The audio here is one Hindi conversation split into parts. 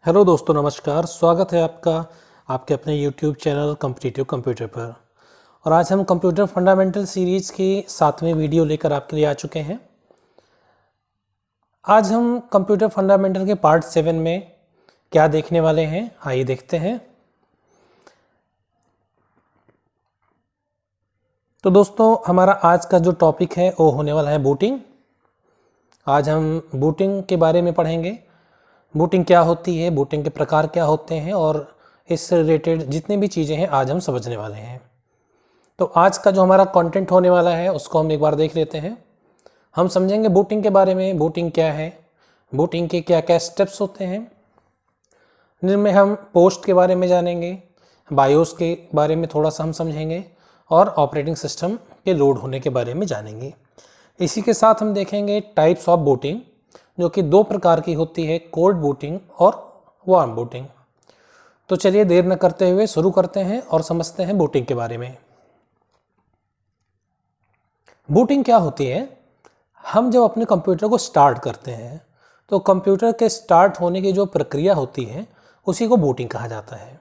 हेलो दोस्तों, नमस्कार। स्वागत है आपका आपके अपने YouTube चैनल कॉम्पिटिटिव कंप्यूटर पर। और आज हम कंप्यूटर फंडामेंटल सीरीज़ की 7वीं वीडियो लेकर आपके लिए आ चुके हैं। आज हम कंप्यूटर फंडामेंटल के पार्ट 7 में क्या देखने वाले हैं, आइए देखते हैं। तो दोस्तों, हमारा आज का जो टॉपिक है वो होने वाला है बूटिंग। आज हम बूटिंग के बारे में पढ़ेंगे। बूटिंग क्या होती है, बूटिंग के प्रकार क्या होते हैं और इससे रिलेटेड जितनी भी चीज़ें हैं आज हम समझने वाले हैं। तो आज का जो हमारा कंटेंट होने वाला है उसको हम एक बार देख लेते हैं। हम समझेंगे बूटिंग के बारे में, बूटिंग क्या है, बूटिंग के क्या क्या स्टेप्स होते हैं, जिनमें हम पोस्ट के बारे में जानेंगे, बायोस के बारे में थोड़ा सा हम समझेंगे और ऑपरेटिंग सिस्टम के लोड होने के बारे में जानेंगे। इसी के साथ हम देखेंगे टाइप्स ऑफ बूटिंग, जो कि दो प्रकार की होती है, कोल्ड बूटिंग और वार्म बूटिंग। तो चलिए देर न करते हुए शुरू करते हैं और समझते हैं बूटिंग के बारे में। बूटिंग क्या होती है? हम जब अपने कंप्यूटर को स्टार्ट करते हैं तो कंप्यूटर के स्टार्ट होने की जो प्रक्रिया होती है उसी को बूटिंग कहा जाता है।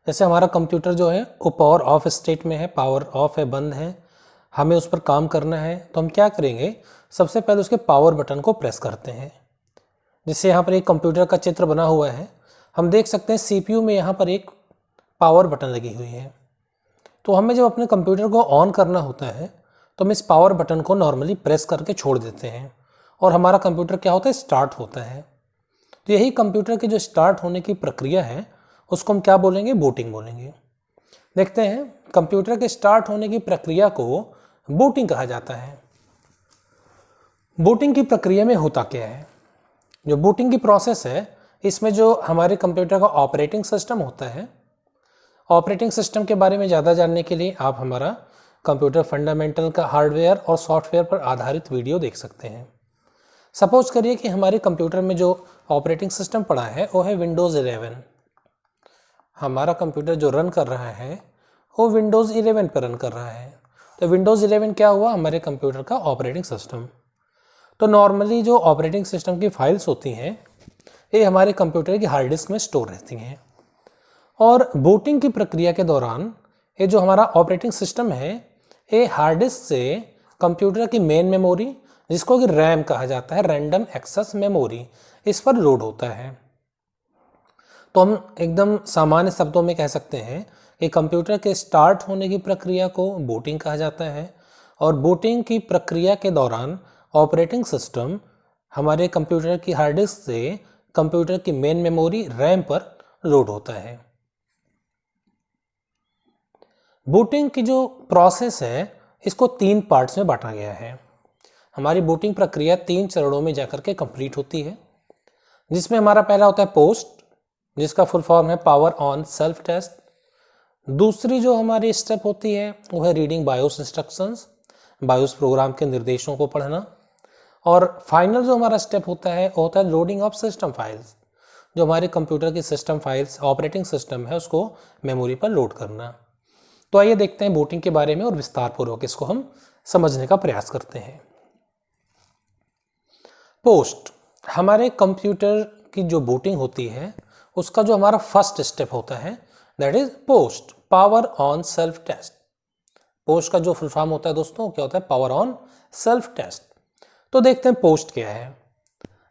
जैसे हमारा कंप्यूटर जो है वो पावर ऑफ स्टेट में है, पावर ऑफ है, बंद है, हमें उस पर काम करना है, तो हम क्या करेंगे, सबसे पहले उसके पावर बटन को प्रेस करते हैं। जिससे यहाँ पर एक कंप्यूटर का चित्र बना हुआ है, हम देख सकते हैं CPU में यहाँ पर एक पावर बटन लगी हुई है। तो हमें जब अपने कंप्यूटर को ऑन करना होता है तो हम इस पावर बटन को नॉर्मली प्रेस करके छोड़ देते हैं और हमारा कंप्यूटर क्या होता है, स्टार्ट होता है। तो यही कंप्यूटर के जो स्टार्ट होने की प्रक्रिया है उसको हम क्या बोलेंगे, बूटिंग बोलेंगे। देखते हैं, कंप्यूटर के स्टार्ट होने की प्रक्रिया को बूटिंग कहा जाता है। बूटिंग की प्रक्रिया में होता क्या है? जो बूटिंग की प्रोसेस है इसमें जो हमारे कंप्यूटर का ऑपरेटिंग सिस्टम होता है, ऑपरेटिंग सिस्टम के बारे में ज़्यादा जानने के लिए आप हमारा कंप्यूटर फंडामेंटल का हार्डवेयर और सॉफ्टवेयर पर आधारित वीडियो देख सकते हैं। सपोज करिए कि हमारे कंप्यूटर में जो ऑपरेटिंग सिस्टम पड़ा है वो है विंडोज़ 11। हमारा कंप्यूटर जो रन कर रहा है वो विंडोज़ 11 पर रन कर रहा है। तो विंडोज़ 11 क्या हुआ, हमारे कंप्यूटर का ऑपरेटिंग सिस्टम। तो नॉर्मली जो ऑपरेटिंग सिस्टम की फाइल्स होती हैं ये हमारे कंप्यूटर की हार्ड डिस्क में स्टोर रहती हैं। और बूटिंग की प्रक्रिया के दौरान ये जो हमारा ऑपरेटिंग सिस्टम है ये हार्ड डिस्क से कंप्यूटर की मेन मेमोरी, जिसको कि रैम कहा जाता है, रैंडम एक्सेस मेमोरी, इस पर लोड होता है। तो हम एकदम सामान्य शब्दों में कह सकते हैं कि कंप्यूटर के स्टार्ट होने की प्रक्रिया को बूटिंग कहा जाता है और बूटिंग की प्रक्रिया के दौरान ऑपरेटिंग सिस्टम हमारे कंप्यूटर की हार्ड डिस्क से कंप्यूटर की मेन मेमोरी रैम पर लोड होता है। बूटिंग की जो प्रोसेस है इसको 3 पार्ट्स में बांटा गया है। हमारी बूटिंग प्रक्रिया 3 चरणों में जाकर के कंप्लीट होती है, जिसमें हमारा पहला होता है पोस्ट, जिसका फुल फॉर्म है पावर ऑन सेल्फ टेस्ट। दूसरी जो हमारी स्टेप होती है वो है reading BIOS instructions, BIOS program के निर्देशों को पढ़ना। और फाइनल जो हमारा स्टेप होता है वो होता है लोडिंग ऑफ सिस्टम फाइल्स, जो हमारे कंप्यूटर की सिस्टम फाइल्स, ऑपरेटिंग सिस्टम है, उसको मेमोरी पर लोड करना। तो आइए देखते हैं बूटिंग के बारे में और विस्तार पूर्वक इसको हम समझने का प्रयास करते हैं। पोस्ट, हमारे कंप्यूटर की जो बूटिंग होती है उसका जो हमारा फर्स्ट स्टेप होता है that is POST, power on self test. POST का जो फुल फॉर्म होता है दोस्तों क्या होता है, पावर ऑन सेल्फ टेस्ट। तो देखते हैं पोस्ट क्या है।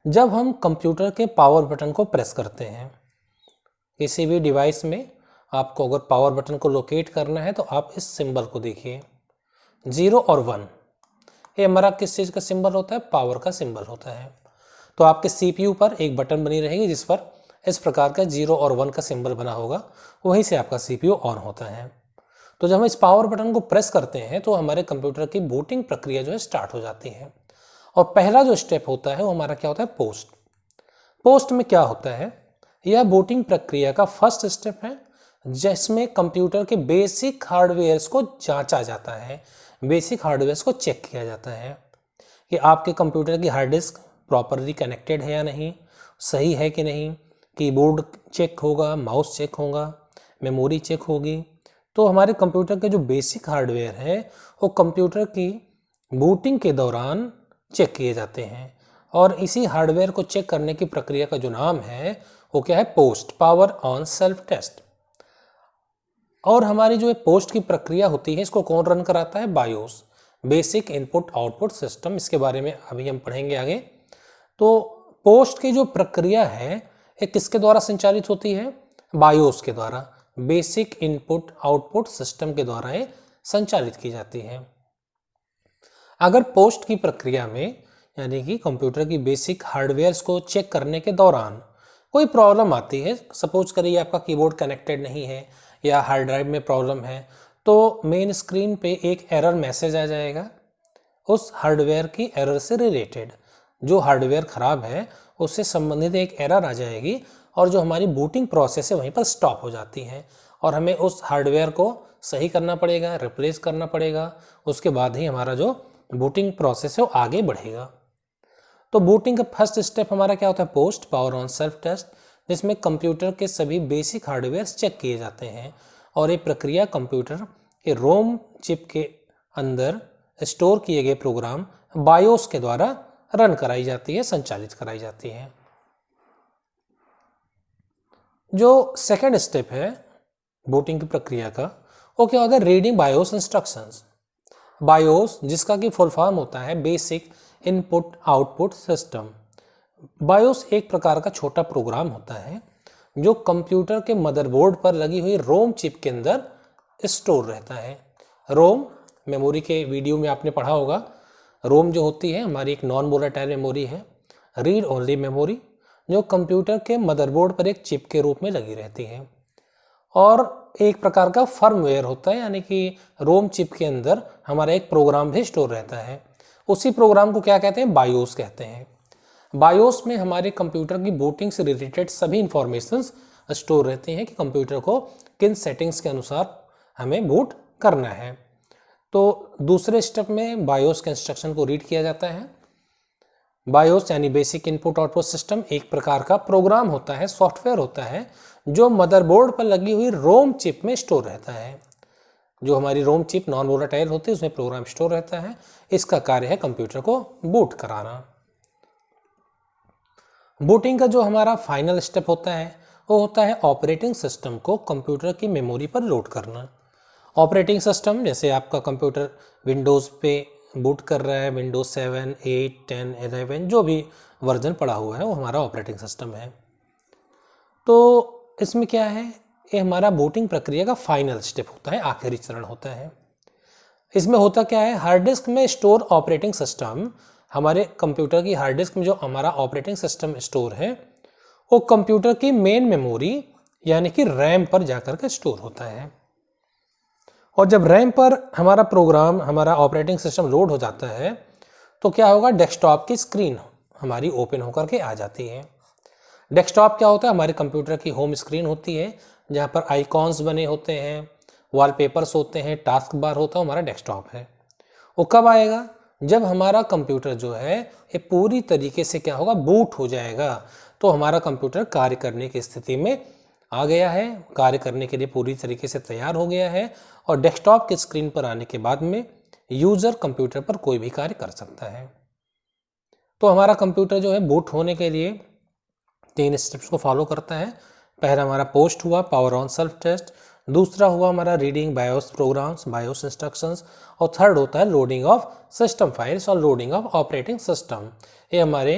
जब हम कंप्यूटर के पावर बटन को प्रेस करते हैं, किसी भी डिवाइस में आपको अगर पावर बटन को लोकेट करना है तो आप इस सिंबल को देखिए, 0 और 1, ये हमारा किस चीज़ का सिंबल होता है, पावर का सिंबल होता है। तो आपके CPU पर एक बटन बनी रहेगी जिस पर इस प्रकार का 0 और 1 का सिंबल बना होगा, वहीं से आपका CPU ऑन होता है। तो जब हम इस पावर बटन को प्रेस करते हैं तो हमारे कंप्यूटर की बूटिंग प्रक्रिया जो है स्टार्ट हो जाती है। और पहला जो स्टेप होता है वो हमारा क्या होता है, पोस्ट। पोस्ट में क्या होता है, यह बूटिंग प्रक्रिया का फर्स्ट स्टेप है, जिसमें कंप्यूटर के बेसिक हार्डवेयर्स को जांचा जाता है, बेसिक हार्डवेयर्स को चेक किया जाता है कि आपके कंप्यूटर की हार्ड डिस्क प्रॉपरली कनेक्टेड है या नहीं, सही है कि नहीं, कीबोर्ड चेक होगा, माउस चेक होगा, मेमोरी चेक होगी। तो हमारे कंप्यूटर के जो बेसिक हार्डवेयर है वो कंप्यूटर की बूटिंग के दौरान चेक किए जाते हैं और इसी हार्डवेयर को चेक करने की प्रक्रिया का जो नाम है वो क्या है, POST, power on self test. और हमारी जो पोस्ट की प्रक्रिया होती है इसको कौन रन कराता है, BIOS, basic input output system. इसके बारे में अभी हम पढ़ेंगे आगे। तो पोस्ट की जो प्रक्रिया है ये किसके द्वारा संचालित होती है, बायोस के द्वारा, बेसिक इनपुट आउटपुट सिस्टम के द्वारा ये संचालित की जाती है। अगर पोस्ट की प्रक्रिया में यानी कि कंप्यूटर की बेसिक हार्डवेयर्स को चेक करने के दौरान कोई प्रॉब्लम आती है, सपोज करिए आपका कीबोर्ड कनेक्टेड नहीं है या हार्ड ड्राइव में प्रॉब्लम है, तो मेन स्क्रीन पे एक एरर मैसेज आ जाएगा उस हार्डवेयर की एरर से रिलेटेड। जो हार्डवेयर ख़राब है उससे संबंधित एक एरर आ जाएगी और जो हमारी बूटिंग प्रोसेस है वहीं पर स्टॉप हो जाती है और हमें उस हार्डवेयर को सही करना पड़ेगा, रिप्लेस करना पड़ेगा। उसके बाद ही हमारा जो बूटिंग प्रोसेस है वो आगे बढ़ेगा। तो बूटिंग का फर्स्ट स्टेप हमारा क्या होता है, POST, power on self test, जिसमें कंप्यूटर के सभी बेसिक हार्डवेयर चेक किए जाते हैं और ये प्रक्रिया कंप्यूटर के रोम चिप के अंदर स्टोर किए गए प्रोग्राम बायोस के द्वारा रन कराई जाती है, संचालित कराई जाती है। जो सेकंड स्टेप है बूटिंग की प्रक्रिया का, वो क्या होता है, रीडिंग बायोस इंस्ट्रक्शंस। बायोस जिसका कि फुल फॉर्म होता है basic input output system. BIOS एक प्रकार का छोटा प्रोग्राम होता है जो कंप्यूटर के मदरबोर्ड पर लगी हुई रोम चिप के अंदर स्टोर रहता है। रोम मेमोरी के वीडियो में आपने पढ़ा होगा, रोम जो होती है हमारी एक नॉन वोलेटाइल मेमोरी है, रीड ओनली मेमोरी, जो कंप्यूटर के मदरबोर्ड पर एक चिप के रूप में लगी रहती है। और एक प्रकार का फर्मवेयर होता है, यानी कि रोम चिप के अंदर हमारा एक प्रोग्राम भी स्टोर रहता है। उसी प्रोग्राम को क्या कहते हैं, बायोस कहते हैं। बायोस में हमारे कंप्यूटर की बूटिंग से रिलेटेड सभी इंफॉर्मेशंस स्टोर रहते हैं कि कंप्यूटर को किन सेटिंग्स के अनुसार हमें बूट करना है। तो दूसरे स्टेप में बायोस के इंस्ट्रक्शन को रीड किया जाता है। बायोस यानी बेसिक इनपुट आउटपुट सिस्टम एक प्रकार का प्रोग्राम होता है, सॉफ्टवेयर होता है जो मदरबोर्ड पर लगी हुई रोम चिप में स्टोर रहता है। जो हमारी रोम चिप नॉन वोलेटाइल होती है उसमें प्रोग्राम स्टोर रहता है। इसका कार्य है कंप्यूटर को बूट कराना। बूटिंग का जो हमारा फाइनल स्टेप होता है वो होता है ऑपरेटिंग सिस्टम को कंप्यूटर की मेमोरी पर लोड करना। ऑपरेटिंग सिस्टम जैसे आपका कंप्यूटर विंडोज़ पे बूट कर रहा है, विंडोज़ 7, 8, 10, 11 जो भी वर्जन पड़ा हुआ है वो हमारा ऑपरेटिंग सिस्टम है। तो इसमें क्या है, ये हमारा बूटिंग प्रक्रिया का फाइनल स्टेप होता है, आखिरी चरण होता है। इसमें होता क्या है, हार्ड डिस्क में स्टोर ऑपरेटिंग सिस्टम, हमारे कंप्यूटर की हार्ड डिस्क में जो हमारा ऑपरेटिंग सिस्टम स्टोर है वो कंप्यूटर की मेन मेमोरी यानी कि रैम पर जाकर के स्टोर होता है। और जब रैम पर हमारा प्रोग्राम, हमारा ऑपरेटिंग सिस्टम लोड हो जाता है तो क्या होगा, डेस्कटॉप की स्क्रीन हमारी ओपन होकर के आ जाती है। डेस्कटॉप क्या होता है, हमारे कंप्यूटर की होम स्क्रीन होती है जहाँ पर आइकॉन्स बने होते हैं, वॉलपेपर्स होते हैं, टास्क बार होता है, हमारा डेस्कटॉप है। वो कब आएगा, जब हमारा कंप्यूटर जो है ये पूरी तरीके से क्या होगा, बूट हो जाएगा। तो हमारा कंप्यूटर कार्य करने की स्थिति में आ गया है, कार्य करने के लिए पूरी तरीके से तैयार हो गया है और डेस्कटॉप की स्क्रीन पर आने के बाद में यूज़र कंप्यूटर पर कोई भी कार्य कर सकता है। तो हमारा कंप्यूटर जो है बूट होने के लिए 3 स्टेप्स को फॉलो करता है। पहला हमारा पोस्ट हुआ, पावर ऑन सेल्फ टेस्ट। दूसरा हुआ हमारा reading BIOS programs, BIOS instructions. और थर्ड होता है लोडिंग ऑफ सिस्टम फाइल्स और लोडिंग ऑफ ऑपरेटिंग सिस्टम। ये हमारे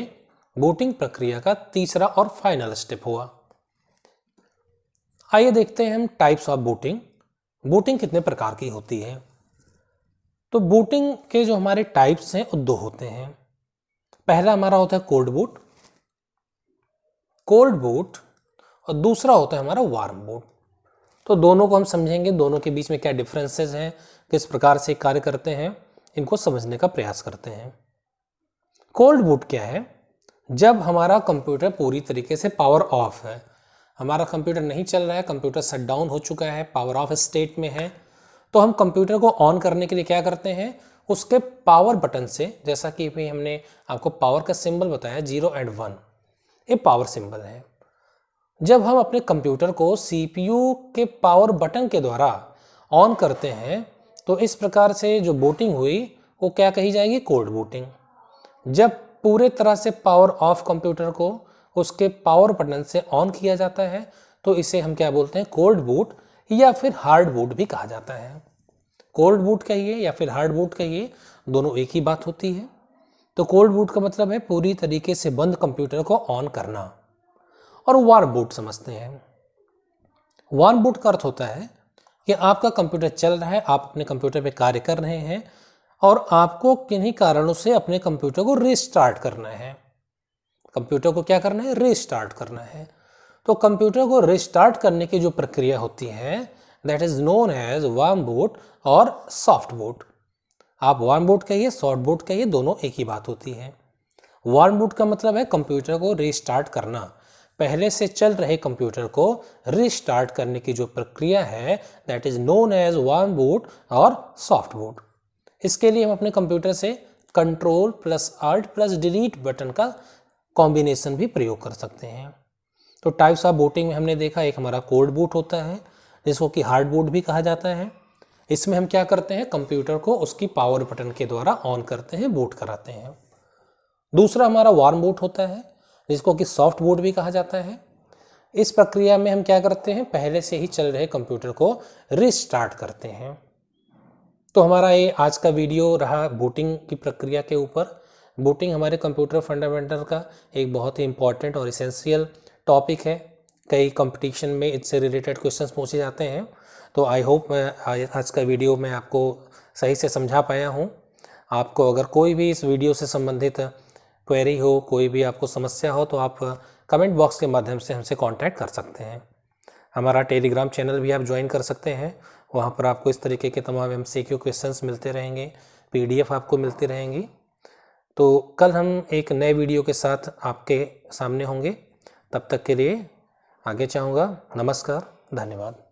बूटिंग प्रक्रिया का तीसरा और फाइनल स्टेप हुआ। आइए देखते हैं हम टाइप्स ऑफ बूटिंग। बूटिंग कितने प्रकार की होती है। तो बूटिंग के जो हमारे टाइप्स हैं वो 2 होते हैं। पहला हमारा होता है कोल्ड बूट, और दूसरा होता है हमारा वार्म बूट। तो दोनों को हम समझेंगे, दोनों के बीच में क्या डिफरेंसेस हैं, किस प्रकार से कार्य करते हैं, इनको समझने का प्रयास करते हैं। कोल्ड बूट क्या है, जब हमारा कंप्यूटर पूरी तरीके से पावर ऑफ है, हमारा कंप्यूटर नहीं चल रहा है, कंप्यूटर शट डाउन हो चुका है, पावर ऑफ स्टेट में है, तो हम कंप्यूटर को ऑन करने के लिए क्या करते हैं, उसके पावर बटन से, जैसा कि भी हमने आपको पावर का सिंबल बताया 0 और 1, ये पावर सिंबल है। जब हम अपने कंप्यूटर को CPU के पावर बटन के द्वारा ऑन करते हैं तो इस प्रकार से जो बूटिंग हुई वो क्या कही जाएगी, कोल्ड बूटिंग। जब पूरे तरह से पावर ऑफ कंप्यूटर को उसके पावर बटन से ऑन किया जाता है तो इसे हम क्या बोलते हैं, कोल्ड बूट या फिर हार्ड बूट भी कहा जाता है। कोल्ड बूट कहिए या फिर हार्ड बूट कहिए, दोनों एक ही बात होती है। तो कोल्ड बूट का मतलब है पूरी तरीके से बंद कंप्यूटर को ऑन करना, और वार्म बूट समझते हैं। वार्म बूट का अर्थ होता है कि आपका कंप्यूटर चल रहा है, आप अपने कंप्यूटर पे कार्य कर रहे हैं और आपको किन्हीं कारणों से अपने कंप्यूटर को रीस्टार्ट करना है। कंप्यूटर को क्या करना है, रीस्टार्ट करना है। तो कंप्यूटर को रीस्टार्ट करने की जो प्रक्रिया होती है that is known as warm boot और सॉफ्ट बूट। आप वार्म बूट कहिए, सॉफ्ट बूट कहिए, दोनों एक ही बात होती है। वार्म बूट का मतलब है कंप्यूटर को रीस्टार्ट करना, पहले से चल रहे कंप्यूटर को रीस्टार्ट करने की जो प्रक्रिया है that is known as warm boot और सॉफ्ट बूट। इसके लिए हम अपने कंप्यूटर से control plus alt plus delete button का कॉम्बिनेशन भी प्रयोग कर सकते हैं। तो टाइप्स ऑफ बूटिंग में हमने देखा, एक हमारा कोल्ड बूट होता है जिसको कि हार्ड बूट भी कहा जाता है। इसमें हम क्या करते हैं, कंप्यूटर को उसकी पावर बटन के द्वारा ऑन करते हैं, बूट कराते हैं। दूसरा हमारा वार्म बूट होता है जिसको कि सॉफ्ट बूट भी कहा जाता है। इस प्रक्रिया में हम क्या करते हैं, पहले से ही चल रहे कंप्यूटर को रिस्टार्ट करते हैं। तो हमारा ये आज का वीडियो रहा बूटिंग की प्रक्रिया के ऊपर। बूटिंग हमारे कंप्यूटर फंडामेंटल का एक बहुत ही इंपॉर्टेंट और इसेंशियल टॉपिक है। कई कंपटीशन में इससे रिलेटेड क्वेश्चंस पूछे जाते हैं। तो आई होप मैं आज का वीडियो मैं आपको सही से समझा पाया हूँ। आपको अगर कोई भी इस वीडियो से संबंधित क्वेरी हो, कोई भी आपको समस्या हो, तो आप कमेंट बॉक्स के माध्यम से हमसे कांटेक्ट कर सकते हैं। हमारा टेलीग्राम चैनल भी आप ज्वाइन कर सकते हैं, वहाँ पर आपको इस तरीके के तमाम MCQ क्वेश्चंस मिलते रहेंगे, PDF आपको मिलती रहेंगी। तो कल हम एक नए वीडियो के साथ आपके सामने होंगे। तब तक के लिए आगे चाहूँगा। नमस्कार, धन्यवाद।